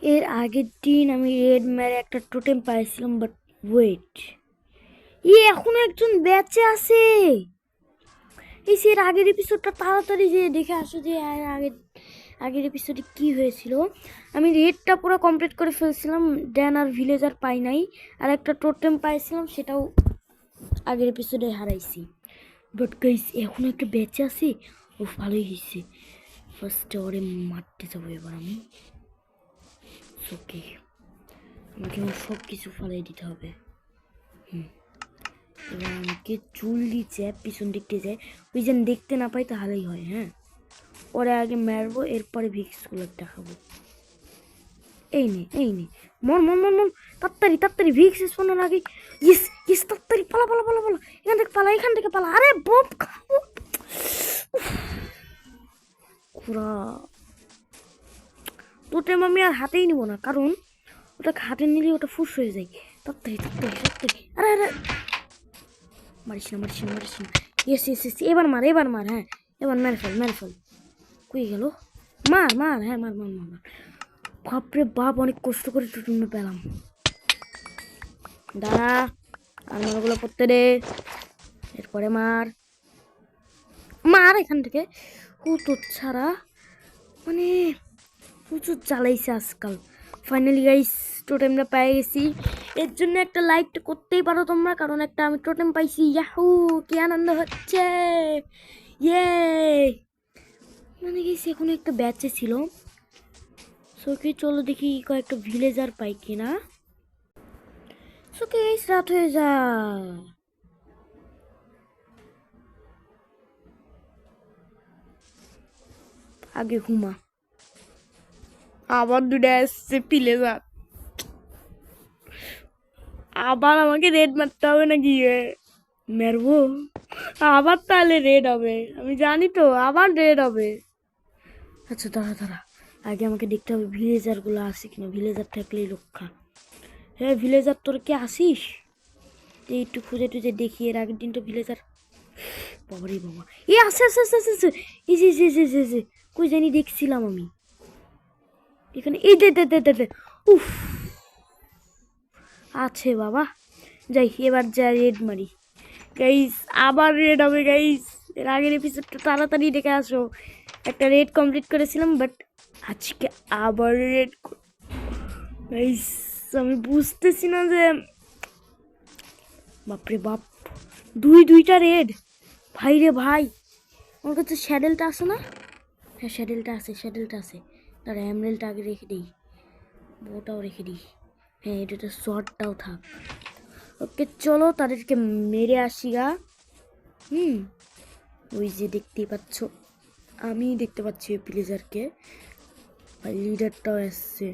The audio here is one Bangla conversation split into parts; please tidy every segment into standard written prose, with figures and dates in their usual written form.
এর আগের দিন আমি রেড মেরে একটা টোটেম পাইছিলাম, বাট ওয়েট, এখনো একজন বেঁচে আছে। এই সে এর আগের এপিসোডটা তাড়াতাড়ি যে দেখে আসো যে আগের এপিসোডে কি হয়েছিল। আমি রেডটা পুরো কমপ্লিট করে ফেলছিলাম, ড্যান আর ভিলেজার পাই নাই, আর একটা টোটেম পাইছিলাম, সেটাও আগের এপিসোডে হারাইছি। বাট গাইস এখনো একটা বেঁচে আছে। ও ভালোই হয়েছে। ফার্স্টে ওরে মারতে যাবো এবার আমি। ওকে, আমাকে আমার সব কিছু ফালাই দিতে হবে। এবার আমাকে চুল দিচ্ছে পিছন দিক দিয়ে যায়, ওই যেন দেখতে না পাই তাহলেই হয়। হ্যাঁ, ওরে আগে মারবো, এরপরে ভিক্সগুলো দেখাবো। এই নে মন মন মন মন, তাড়াতাড়ি ভিক্স স্পনের আগে। ইস ইস, তাড়াতাড়ি পালা পালা পালা পালা, এখান থেকে পালা। আরে বপ খাবো পুরা। টোটেম আমি আর হাতেই নিব না, কারণ ওটাকে হাতে নিলে ওটা ফুস হয়ে যায়। তাড়াতাড়ি। আরে আরে, মারিস না। ইয়েস, এবার মার। হ্যাঁ, এবার মেরে ফেল। কই গেল? মার। হ্যাঁ, মার। বাপরে বাপ, অনেক কষ্ট করে টোটেমটা পেলাম। দাঁড়া, আর মারগুলো পড়তে দে, এরপরে মার এখান থেকে। তো ছাড়া মানে প্রচুর জ্বালাইছে আজকাল। ফাইনালি গাইস টোটেমটা পেয়ে গেছি। এর জন্য একটা লাইক করতেই পারো তোমরা, কারণ একটা আমি টোটেম পাইছি। ইয়াহু, কি আনন্দ হচ্ছে। ইয়ে, মানে গেছি এখন একটা ব্যাচে ছিল। সোকে চলো দেখি কয়েকটা ভিলেজার পাই কিনা। সোকে গাইস রাত হয়ে যা। আগে ঘুমা। আবার দুটো আসছে ভিলেজার, আবার আমাকে রেড মারতে হবে না গিয়ে। মারবো আবার, তাহলে রেড হবে, আমি জানি তো আবার রেড হবে। আচ্ছা দাঁড়া, আগে আমাকে দেখতে হবে ভিলেজারগুলো আছে কিনা। ভিলেজার থাকলেই রক্ষা। হ্যাঁ ভিলেজার, তোর কে আসিস? একটু খুঁজে টুজে দেখি। এর আগের দিন তো ভিলেজার, বাবারে বাবা, এ আছে। এই যে কই জানি দেখছিলাম আমি এখানে। এই দে। উফ, আছে বাবা। যাই এবার যা রেড মারি। গাইস আবার রেড হবে গাইস। এর আগের এপিসোডটা তাড়াতাড়ি দেখে আসো। একটা রেড কমপ্লিট করেছিলাম, বাট আজকে আবার রেড। গাইস আমি বুঝতেছি না যে, বাপরে বাপ, দুইটা রেড। ভাই রে ভাই, আমার কাছে শ্যাডেলটা আছে না? হ্যাঁ শ্যাডেলটা আছে। তার এমরেলটা আগে রেখে দিই, বউটাও রেখে দিই। হ্যাঁ এটা শর্টটাও থাক। ওকে চলো তাদেরকে মেরে আসি গা। ওই যে দেখতেই পাচ্ছ, আমি দেখতে পাচ্ছি ওই প্লেজারকে, আর লিডারটাও আসছে।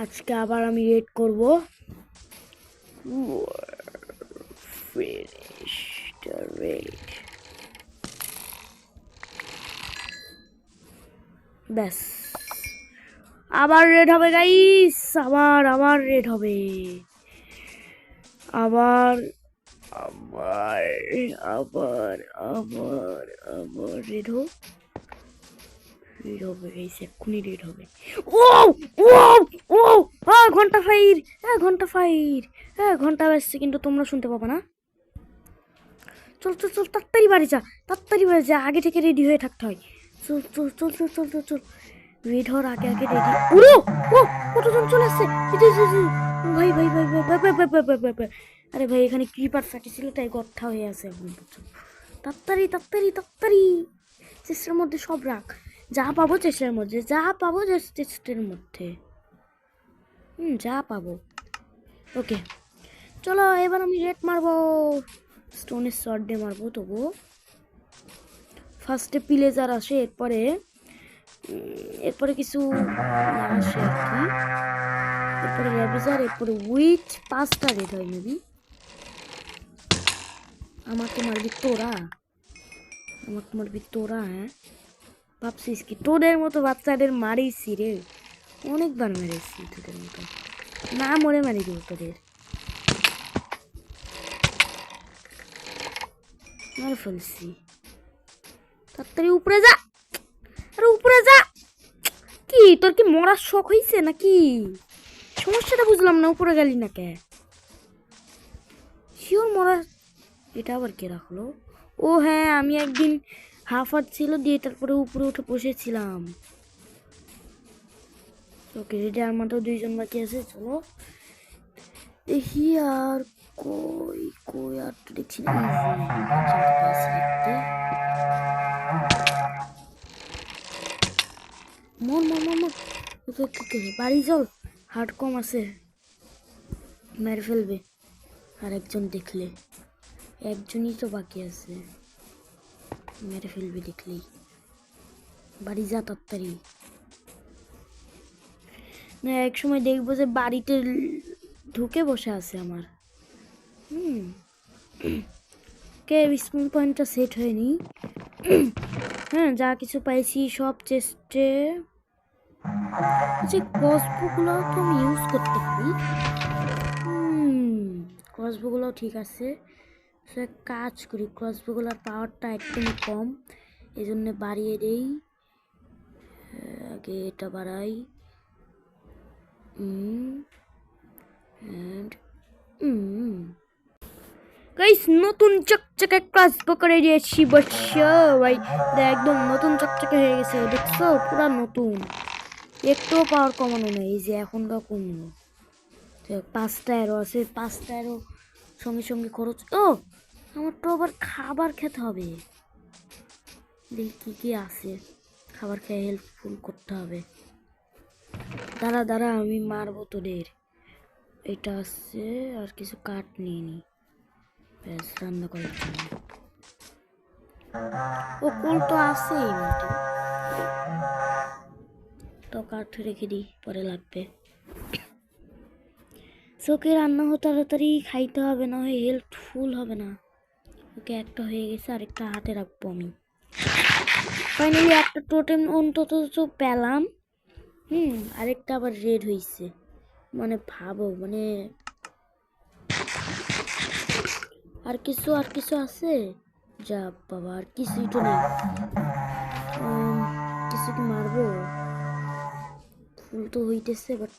আজকে আবার আমি রেড করব। ব্যাস, আবার রেড হবে গাইস। আবার রেড হবে। আবার রেড হবে গাইস, এক্ষুনি রেড হবে। ও ও ও, ঘন্টা ফাইর। ঘন্টা বাজছে, কিন্তু তোমরা শুনতে পাবা না। চল তাড়াতাড়ি বাড়ি যা, আগে থেকে রেডি হয়ে থাকতে হয়। চল রেড হওয়ার আগে রেডি। ও কতজন চলে আসছে। ভাই। আরে ভাই, এখানে ক্রিপার ফাটিছিল, তাই গর্থা হয়ে আছে এখন। তাড়াতাড়ি চেষ্টার মধ্যে সব রাখ, যা পাবো চেষ্টার মধ্যে, যা পাবো। ওকে চলো এবার আমি রেড মারবো, স্টোনের শট দিয়ে মারবো। তবুও ফার্স্টে প্লেজার আসে, এরপরে কিছু আসে আর কি। এরপরে র্যাভেজার, এরপরে উইচ, 5টা রেড হয় মেবি। আমাকে মারবি তোরা, হ্যাঁ ভাবছিস কি তোদের মতো বাচ্চাদের মারিছি রে, অনেকবার মেরেছি তোদের মতো, না মরে মারি দেবো তোদের। মার ফেলছি, তাড়াতাড়ি উপরে যা, কি তোর কি মরার শখ হয়েছে নাকি? সমস্যাটা বুঝলাম না, উপরে গেলি না কে? শিওর মরার, এটা আবার কে রাখলো? ও হ্যাঁ, আমি একদিন হাফ হার্ট ছিল দিয়ে তারপরে উপরে উঠে বসেছিলাম। ওকে রেডি, আর মাত্র 2জন বাকি আছে, চলো দেখি। আর কই কই আর তো দেখছি না। মর মর মর মর, বাড়ি চল, হার্ট কম আছে, মেরে ফেলবে। আর একজন দেখলে, একজনই তো বাকি আছে, মেরে ফেলবে দেখলেই। বাড়ি যা তাড়াতাড়ি, না এক সময় দেখবো যে বাড়িতে ঢুকে বসে আছে আমার। কে স্পন পয়েন্টটা সেট হয়নি। হ্যাঁ, যা কিছু পাইছি সব চেস্টে। যে ক্রসবোগুলো তো আমি ইউজ করতে পারি। ক্রসবোগুলো ঠিক আছে, সে কাজ করি। ক্রসবোগুলোর পাওয়ারটা একদমই কম, এই জন্য বাড়িয়ে দেই। আগে এটা বাড়াই। গাইস, নতুন চকচকে ক্রসবো করে দিয়েছি বসো ভাই, একদম নতুন চকচকে হয়ে গেছে, দেখছো? পুরা নতুন, একটুও পাওয়ার কমানো নেই। এই যে এখনকার কমলো, 5টা অ্যারো আছে, 5টা অ্যারো সঙ্গে সঙ্গে খরচ। ও আমার তো আবার খাবার খেতে হবে, দেখি কি কি আছে, খাবার খেয়ে হেল্পফুল করতে হবে। দাঁড়া দাঁড়া, আমি মারবো তোদের। এটা আছে, আর কিছু কাঠ নিয়ে নি ব্যাস রান্না করার জন্য। ও কুল তো আছেই মোটে, তো কাঠ রেখে দিই, পরে লাগবে। ওকে রান্না হতে তাড়াতাড়ি খাইতে হবে, না হয় হেলথ ফুল হবে না। ওকে একটা হয়ে গেছে, আরেকটা হাতে রাখবো আমি। ফাইনালি একটা টোটেম অন্তত তো পেলাম। আরেকটা আবার রেড হয়েছে, মানে ভাবো, মানে আর কিছু আছে? যা বাবা, আর কিছুই তো নেই। কিছু কি মারবো? ফুল তো হইতেছে, বাট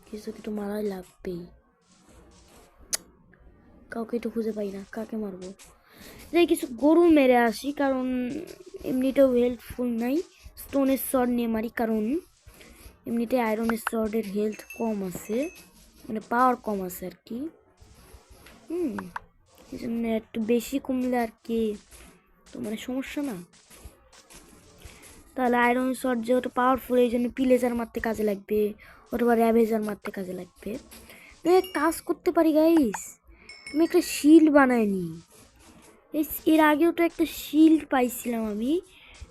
কিছু তো মারাই লাগবেই। কাউকে তো খুঁজে পাই না, কাকে মারবো? যাই কিছু গরু মেরে আসি, কারণ এমনিতেও হেল্পফুল নাই। স্টোনের শর্ট নিয়ে মারি, কারণ এমনিতে আয়রনের শর্টের হেলথ কম আছে, মানে পাওয়ার কম আছে আর কি। এই জন্য একটু বেশি কমলে আর কি তো মানে সমস্যা না। তাহলে আয়রন শর্ট যেহেতু পাওয়ারফুল, এই জন্য পিলেজার মারতে কাজে লাগবে, অথবা র্যাভেজার মারতে কাজে লাগবে। কাজ করতে পারি গাইস, আমি একটা শিল্ড বানাই নি। এর আগেও তো একটা শিল্ড পাইছিলাম আমি,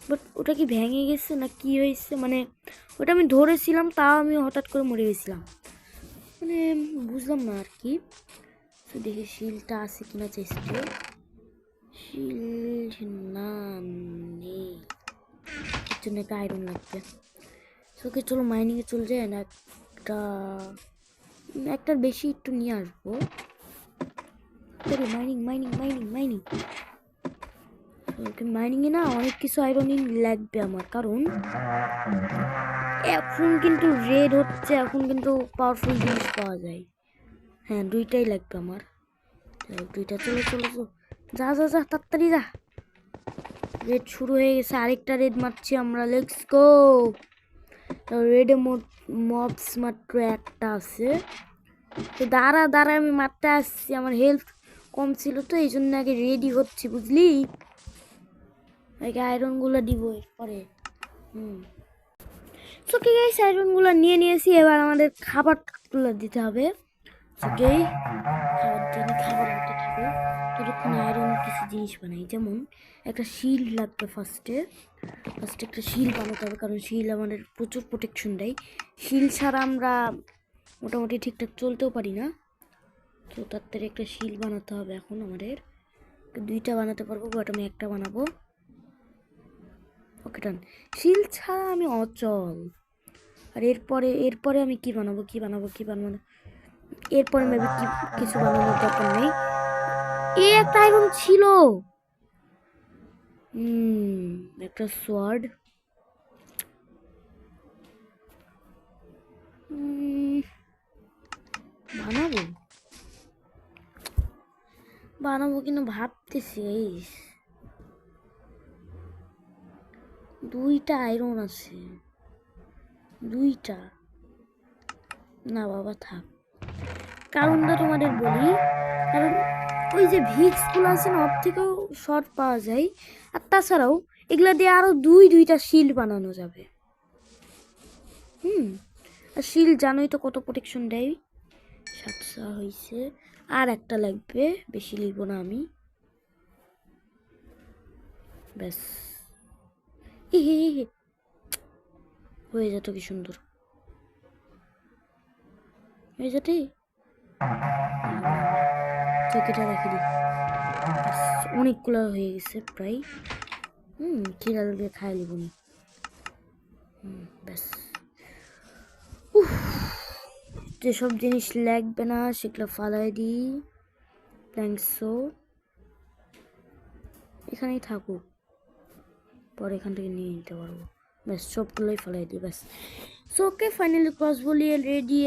বাট ওটা কি ভেঙে গেছে না কি হয়েছে, মানে ওটা আমি ধরেছিলাম, তাও আমি হঠাৎ করে মরে গেছিলাম, মানে বুঝলাম না আর কি। তো দেখি শিল্ডটা আছে কিনা চেষ্টা। শিল্ড না, নেই, এর জন্য একটা আয়রন লাগবে। ওকে চলো মাইনিংয়ে চলে যায় না, একটার বেশি একটু নিয়ে আসবো। মাইনিং মাইনিং মাইনিং মাইনিং ওকে মাইনিংয়ে না অনেক কিছু আয়রনই লাগবে আমার, কারণ এখন কিন্তু রেড হচ্ছে, এখন কিন্তু পাওয়ারফুল জিনিস পাওয়া যায়। হ্যাঁ, 2টাই লাগবে আমার, 2টা। চলো চলো চলো, যা যা যা তাড়াতাড়ি যা। রেড শুরু হয়ে গেছে, আরেকটা রেড মারছি আমরা, লেটস গো। রেডে মবস মাত্র একটা আছে, তো দাঁড়া দাঁড়া, আমি মারতে আসছি, আমার হেলথ কম ছিল তো এই জন্য আগে রেডি হচ্ছি, বুঝলি? আগে আয়রনগুলো দিব এরপরে। ওকে গাইস, আয়রনগুলো নিয়ে নিয়েছি, এবার আমাদের খাবারগুলো দিতে হবে। ওকে খাবার দিতে থাকবে, ততক্ষণ আয়রন কিছু জিনিস বানাই, যেমন একটা শিল্ড লাগবে। ফার্স্টে একটা শিল্ড বানাতে হবে, কারণ শিল্ড আমাদের প্রচুর প্রোটেকশন দেয়। শিল্ড ছাড়া আমরা মোটামুটি ঠিকঠাক চলতেও পারি না, তো তাড়াতাড়ি একটা শিল্ড বানাতে হবে এখন আমাদের। 2টা বানাতে পারবো, বাট আমি একটা বানাবো। ওকে ডান, শিল্ড ছাড়া আমি অচল। আর এরপরে আমি কি বানাবো এরপরে মেবি কিছু বানানোর দরকার নেই। একটা আয়রন ছিল, একটা সোয়ার্ড, বানাবো কিনা ভাবতেছি। এই 2টা আয়রন আছে, 2টা। না বাবা থাক, কারণটা তোমাদের বলি। কারণ ওই যে ভিক্সগুলো আছে না, ওর থেকেও শর্ট পাওয়া যায়। আর তাছাড়াও এগুলা দিয়ে আরো 2টা শিল্ড বানানো যাবে। আর শিল্ড জানোই তো কত প্রোটেকশন দেয়। 700 হয়েছে, আর একটা লাগবে, বেশি লিখব না আমি। ব্যাস হয়ে যেত, কি সুন্দর হয়ে যেতে। চকিটা রেখে দিই, অনেকগুলো হয়ে গেছে প্রায়। খিদা লাগলে খাই লিবনি। ব্যাস যেসব জিনিস লাগবে না সেগুলো ফালাই দিই। থ্যাংকসো, এখানেই থাকুক, পরে এখান থেকে নিয়ে নিতে পারবো। ব্যাস সবগুলোই ফালাই দিই। ব্যাস ওকে, ফাইনালি ক্রস বলিয়ে রেডি,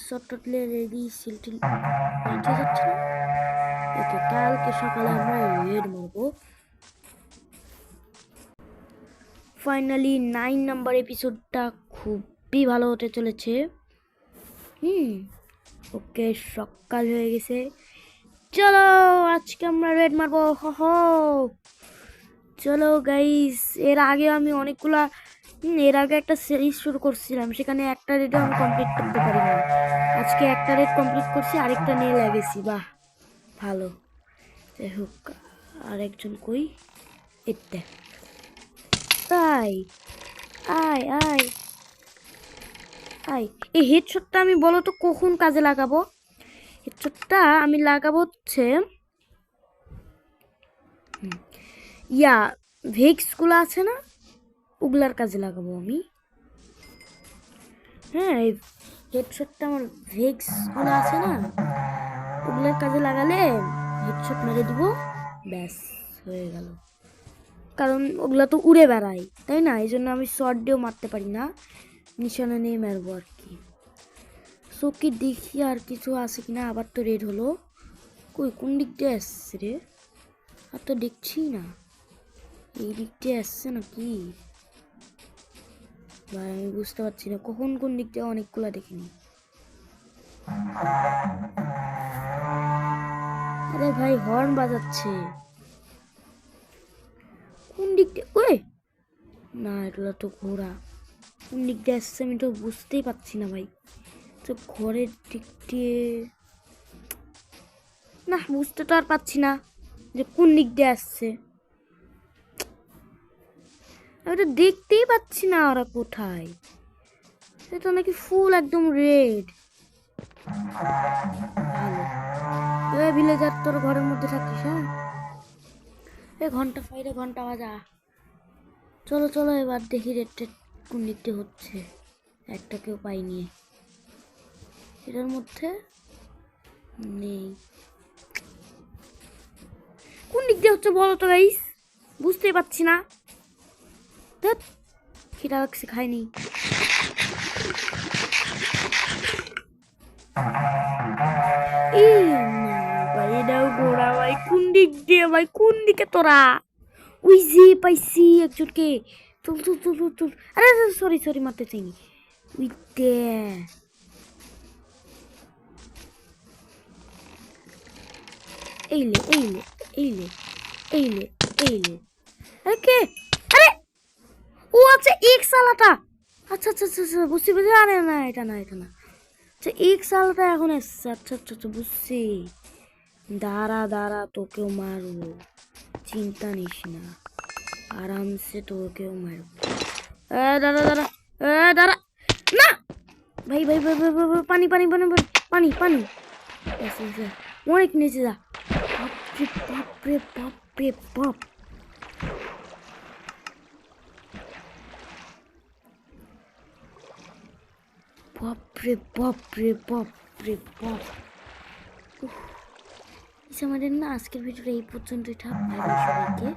শর্টলে রেডি, সিলটিল যাচ্ছে না। ওকে, কালকে সকালে আমরা রেড মারবো। ফাইনালি 9 নাম্বার এপিসোডটা খুবই ভালো হতে চলেছে। ওকে, সকাল হয়ে গেছে, চলো আজকে আমরা রেড মারবো। চলো গাইস, এর আগে আমি এর আগে একটা সিরিজ শুরু করছিলাম, সেখানে একটা রেডও আমি কমপ্লিট করতে পারি না। আজকে একটা রেড কমপ্লিট করছি, আরেকটা নিয়ে লাগেছি। বাহ ভালো। যাই হোক, আরেকজন কই? এটা তাই, আয় আয় আয়। এই হেডশটটা আমি বলো তো কখন কাজে লাগাবো? হেডশটটা আমি লাগাবো হচ্ছে ভেক্সগুলো আছে না, ওগুলার কাজে লাগাবো আমি। হ্যাঁ, এই হেডশটটা আমার ভেক্সগুলো আছে না, ওগুলার কাজে লাগালে হেডশট মেরে দিব, ব্যাস হয়ে গেল। কারণ ওগুলা তো উড়ে বেড়ায়, তাই না? এই জন্য আমি শর্ট দিয়েও মারতে পারি না, নিশানা নিয়ে মারবো আর কি। কি দেখি আর কিছু আছে কিনা। আবার তো রেড হলো, কই কোন দিক দিয়ে আসছে রে? আর তো দেখছি না, এই দিক দিয়ে আসছে নাকি ভাই? আমি বুঝতে পারছি না কখন কোন দিক দিয়ে, অনেকগুলা দেখিনি। আরে ভাই হর্ন বাজাচ্ছে, কোন দিক দিয়ে? ওই না, এগুলো তো ঘোড়া। কোন দিক দিয়ে আসছে আমি তো বুঝতেই পারছি না ভাই। তো ঘরের দিক দিয়ে না, বুঝতে তো আর পারছি না যে কোন দিক দিয়ে আসছে। আমি তো দেখতেই পাচ্ছি না ওরা কোথায়। এটা নাকি ফুল একদম রেড। ভালো, ভিলেজার তোর ঘরের মধ্যে থাকিস। হ্যাঁ, ঘন্টা ফাইরে ঘন্টা বাজা। চলো চলো, এবার দেখি রেড কোন দিক দিয়ে হচ্ছে। একটা কেউ পাইনি এটার মধ্যে, নেই। কোন দিক দিয়ে হচ্ছে বলো তো গাইস, বুঝতেই পারছি না। ধ্যাৎ, খিদা লাগছে, খাইনি। ঘোড়া ভাই, কোন দিক দিয়ে ভাই? কোন দিকে তোরা? ওই যে পাইছি একজনকে। চল চল চল চল। আরে সরি সরি, মারতে চাইনি। ওই দে, এইলে এইলে এইলে এইলে এইলে। আরে কে? আরে ও আচ্ছা, এক সালাটা। আচ্ছা আচ্ছা আচ্ছা আচ্ছা, বুঝছি বুঝছি। আরে না, এটা না এটা না। আচ্ছা, এক সালাটা এখন এসছে। আচ্ছা আচ্ছা আচ্ছা, বুঝছি। দাঁড়া দাঁড়া, তোকেও মারবো, চিন্তা নিস না, আরামসে তোকেও মারবো। দাঁড়া দাঁড়া, দাঁড়া না ভাই ভাই ভাই ভাই ভাই, পানি পানি পানি পানি পানি। অনেক নিচে যা। বাপরে বাপরে বাপরে বাপ। বাপরে বাপরে বাপরে বাপ। আমাদের না আজকের ভিডিওটা এই পর্যন্তই থাক। ভাই সবাইকে।